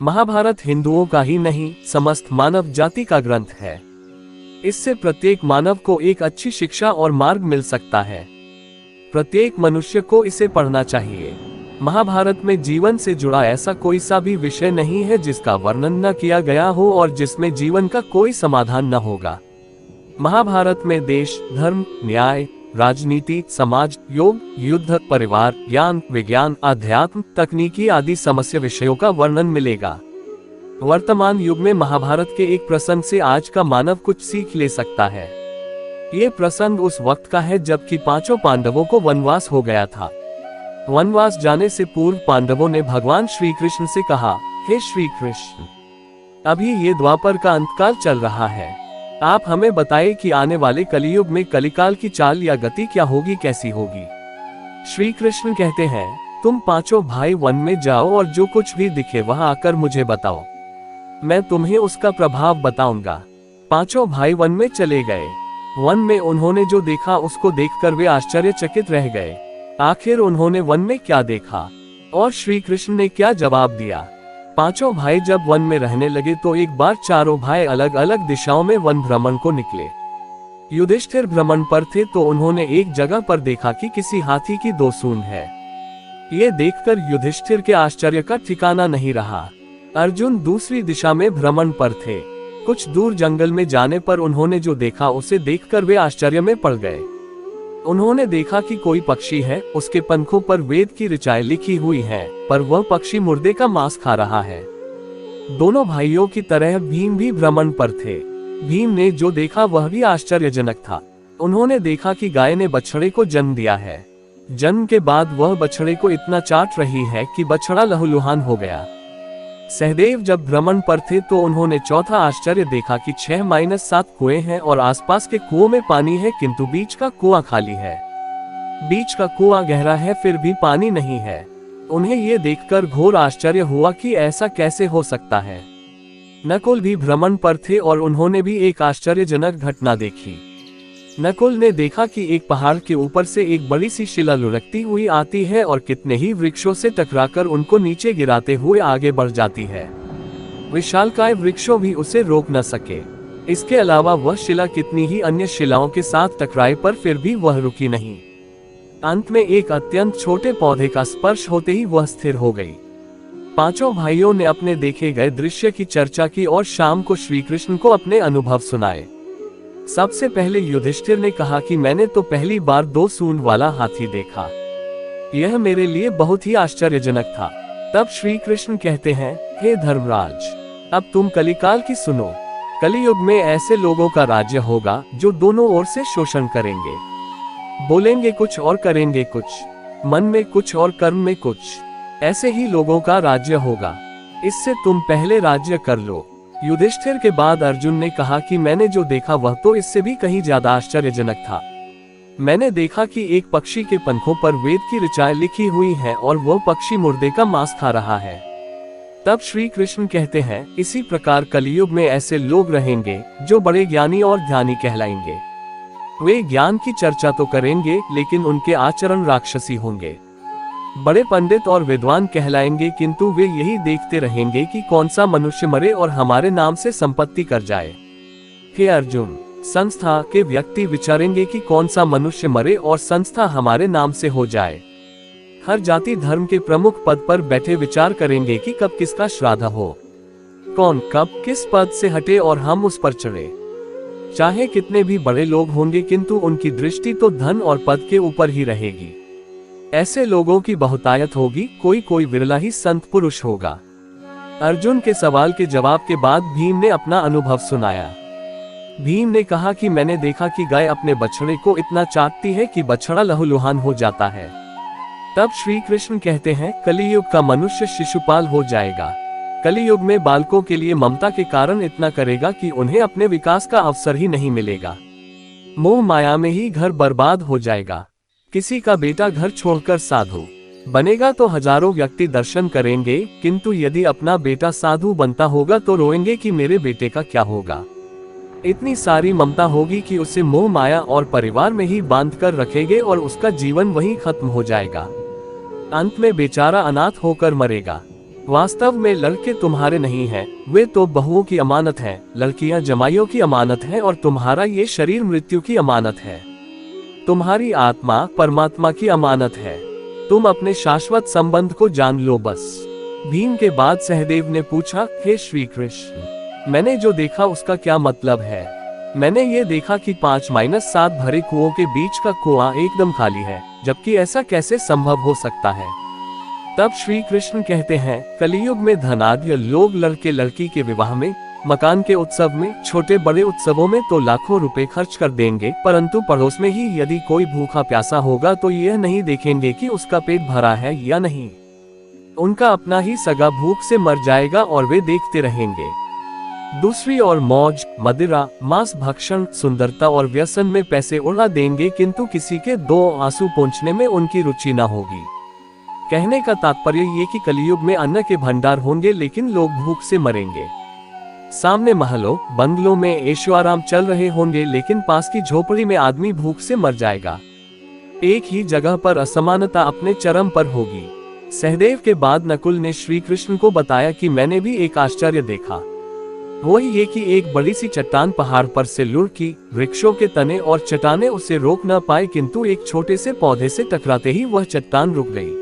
महाभारत हिंदुओं का ही नहीं, समस्त मानव जाति का ग्रंथ है। इससे प्रत्येक मानव को एक अच्छी शिक्षा और मार्ग मिल सकता है। प्रत्येक मनुष्य को इसे पढ़ना चाहिए। महाभारत में जीवन से जुड़ा ऐसा कोई सा भी विषय नहीं है जिसका वर्णन न किया गया हो और जिसमें जीवन का कोई समाधान न होगा। महाभारत में देश, धर्म, न्याय, राजनीति, समाज, योग, युद्ध, परिवार, ज्ञान, विज्ञान, अध्यात्म, तकनीकी आदि समस्या विषयों का वर्णन मिलेगा। वर्तमान युग में महाभारत के एक प्रसंग से आज का मानव कुछ सीख ले सकता है। ये प्रसंग उस वक्त का है जबकि पांचों पांडवों को वनवास हो गया था। वनवास जाने से पूर्व पांडवों ने भगवान श्री कृष्ण से कहा, हे श्री कृष्ण, अभी ये द्वापर का अंतकाल चल रहा है, आप हमें बताएं कि आने वाले कलियुग में कलिकाल की चाल या गति क्या होगी, कैसी होगी। श्री कृष्ण कहते हैं, तुम पांचों भाई वन में जाओ और जो कुछ भी दिखे वहां आकर मुझे बताओ, मैं तुम्हें उसका प्रभाव बताऊंगा। पांचों भाई वन में चले गए। वन में उन्होंने जो देखा उसको देखकर वे आश्चर्यचकित रह गए। आखिर उन्होंने वन में क्या देखा और श्री कृष्ण ने क्या जवाब दिया। पांचों भाई जब वन में रहने लगे तो एक बार चारों भाई अलग अलग दिशाओं में वन भ्रमण को निकले। युधिष्ठिर भ्रमण पर थे तो उन्होंने एक जगह पर देखा कि किसी हाथी की दो सूंड है। ये देखकर युधिष्ठिर के आश्चर्य का ठिकाना नहीं रहा। अर्जुन दूसरी दिशा में भ्रमण पर थे। कुछ दूर जंगल में जाने पर उन्होंने जो देखा उसे देखकर वे आश्चर्य में पड़ गए। उन्होंने देखा कि कोई पक्षी है, उसके पंखों पर वेद की ऋचाएं लिखी हुई हैं, पर वह पक्षी मुर्दे का मांस खा रहा है। दोनों भाइयों की तरह भीम भी भ्रमण पर थे। भीम ने जो देखा वह भी आश्चर्यजनक था। उन्होंने देखा कि गाय ने बछड़े को जन्म दिया है। जन्म के बाद वह बछड़े को इतना चाट रही है कि बछड़ा लहूलुहान हो गया। सहदेव जब भ्रमण पर थे तो उन्होंने चौथा आश्चर्य देखा कि 6-7 कुएं हैं और आसपास के कुओं में पानी है, किंतु बीच का कुआं खाली है। बीच का कुआं गहरा है फिर भी पानी नहीं है। उन्हें ये देखकर घोर आश्चर्य हुआ कि ऐसा कैसे हो सकता है। नकुल भी भ्रमण पर थे और उन्होंने भी एक आश्चर्यजनक घटना देखी। नकुल ने देखा कि एक पहाड़ के ऊपर से एक बड़ी सी शिला लुढ़कती हुई आती है और कितने ही वृक्षों से टकराकर उनको नीचे गिराते हुए आगे बढ़ जाती है। विशालकाय वृक्षों भी उसे रोक न सके। इसके अलावा वह शिला कितनी ही अन्य शिलाओं के साथ टकराए पर फिर भी वह रुकी नहीं। अंत में एक अत्यंत छोटे पौधे का स्पर्श होते ही वह स्थिर हो गई। पांचों भाइयों ने अपने देखे गए दृश्य की चर्चा की और शाम को श्री कृष्ण को अपने अनुभव सुनाए। सबसे पहले युधिष्ठिर ने कहा कि मैंने तो पहली बार 2 सूंड वाला हाथी देखा। यह मेरे लिए बहुत ही आश्चर्यजनक था। तब श्री कृष्ण कहते हैं, हे धर्मराज, अब तुम कलिकाल की सुनो। कलियुग में ऐसे लोगों का राज्य होगा जो दोनों ओर से शोषण करेंगे, बोलेंगे कुछ और करेंगे कुछ, मन में कुछ और कर्म में कुछ। ऐसे ही लोगों का राज्य होगा। इससे तुम पहले राज्य कर लो। युधिष्ठिर के बाद अर्जुन ने कहा कि मैंने जो देखा वह तो इससे भी कहीं ज्यादा आश्चर्यजनक था। मैंने देखा कि एक पक्षी के पंखों पर वेद की ऋचाएं लिखी हुई हैं और वह पक्षी मुर्दे का मांस खा रहा है। तब श्री कृष्ण कहते हैं, इसी प्रकार कलियुग में ऐसे लोग रहेंगे जो बड़े ज्ञानी और ध्यानी कहलाएंगे। वे ज्ञान की चर्चा तो करेंगे लेकिन उनके आचरण राक्षसी होंगे। बड़े पंडित और विद्वान कहलाएंगे किंतु वे यही देखते रहेंगे कि कौन सा मनुष्य मरे और हमारे नाम से संपत्ति कर जाए। हे अर्जुन, संस्था के व्यक्ति विचारेंगे कि कौन सा मनुष्य मरे और संस्था हमारे नाम से हो जाए। हर जाति धर्म के प्रमुख पद पर बैठे विचार करेंगे कि कब किसका श्राद्ध हो, कौन कब किस पद से हटे और हम उस पर चढ़े। चाहे कितने भी बड़े लोग होंगे किंतु उनकी दृष्टि तो धन और पद के ऊपर ही रहेगी। ऐसे लोगों की बहुतायत होगी, कोई कोई विरला ही संत पुरुष होगा। अर्जुन के सवाल के जवाब के बाद भीम ने अपना अनुभव सुनाया। भीम ने कहा कि मैंने देखा कि गाय अपने बछड़े को इतना चाटती है कि बछड़ा लहूलुहान हो जाता है। तब श्री कृष्ण कहते हैं, कलियुग का मनुष्य शिशुपाल हो जाएगा। कलियुग में बालकों के लिए ममता के कारण इतना करेगा कि उन्हें अपने विकास का अवसर ही नहीं मिलेगा। मोह माया में ही घर बर्बाद हो जाएगा। किसी का बेटा घर छोड़कर साधु बनेगा तो हजारों व्यक्ति दर्शन करेंगे, किंतु यदि अपना बेटा साधु बनता होगा तो रोएंगे कि मेरे बेटे का क्या होगा। इतनी सारी ममता होगी कि उसे मोह माया और परिवार में ही बांध कर रखेंगे और उसका जीवन वहीं खत्म हो जाएगा। अंत में बेचारा अनाथ होकर मरेगा। वास्तव में लड़के तुम्हारे नहीं हैं, वे तो बहुओं की अमानत हैं, लड़कियां जमाइयों की अमानत हैं और तुम्हारा ये शरीर मृत्यु की अमानत है। तुम्हारी आत्मा परमात्मा की अमानत है। तुम अपने शाश्वत संबंध को जान लो बस। भीम के बाद सहदेव ने पूछा, हे श्री कृष्ण, मैंने जो देखा उसका क्या मतलब है? मैंने ये देखा कि 5-7 भरे कुओं के बीच का कुआं एकदम खाली है, जबकि ऐसा कैसे संभव हो सकता है? तब श्री कृष्ण कहते हैं, कलियुग में धनाढ्य लोग लड़के लड़की के विवाह में, मकान के उत्सव में, छोटे बड़े उत्सवों में तो लाखों रुपए खर्च कर देंगे, परंतु पड़ोस में ही यदि कोई भूखा प्यासा होगा तो यह नहीं देखेंगे कि उसका पेट भरा है या नहीं। उनका अपना ही सगा भूख से मर जाएगा और वे देखते रहेंगे। दूसरी ओर मौज, मदिरा, मांस भक्षण, सुंदरता और व्यसन में पैसे उड़ा देंगे, किंतु किसी के 2 आंसू पोंछने में उनकी रुचि न होगी। कहने का तात्पर्य ये कि कलियुग में अन्न के भंडार होंगे लेकिन लोग भूख से मरेंगे। सामने महलों बंगलों में ऐशोआराम चल रहे होंगे लेकिन पास की झोपड़ी में आदमी भूख से मर जाएगा। एक ही जगह पर असमानता अपने चरम पर होगी। सहदेव के बाद नकुल ने श्री कृष्ण को बताया कि मैंने भी एक आश्चर्य देखा। वही ये कि एक बड़ी सी चट्टान पहाड़ पर से लुढ़की, वृक्षों के तने और चट्टाने उसे रोक न पाए, किंतु एक छोटे से पौधे से टकराते ही वह चट्टान रुक गई।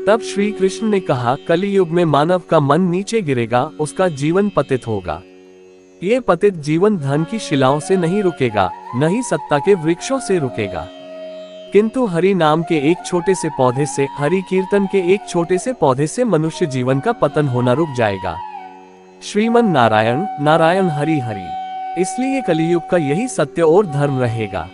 तब श्री कृष्ण ने कहा, कलियुग में मानव का मन नीचे गिरेगा, उसका जीवन पतित होगा। ये पतित जीवन धन की शिलाओं से नहीं रुकेगा, न ही सत्ता के वृक्षों से रुकेगा, किंतु हरि नाम के एक छोटे से पौधे से, हरि कीर्तन के एक छोटे से पौधे से मनुष्य जीवन का पतन होना रुक जाएगा। श्रीमन नारायण नारायण हरि हरि। इसलिए कलियुग का यही सत्य और धर्म रहेगा।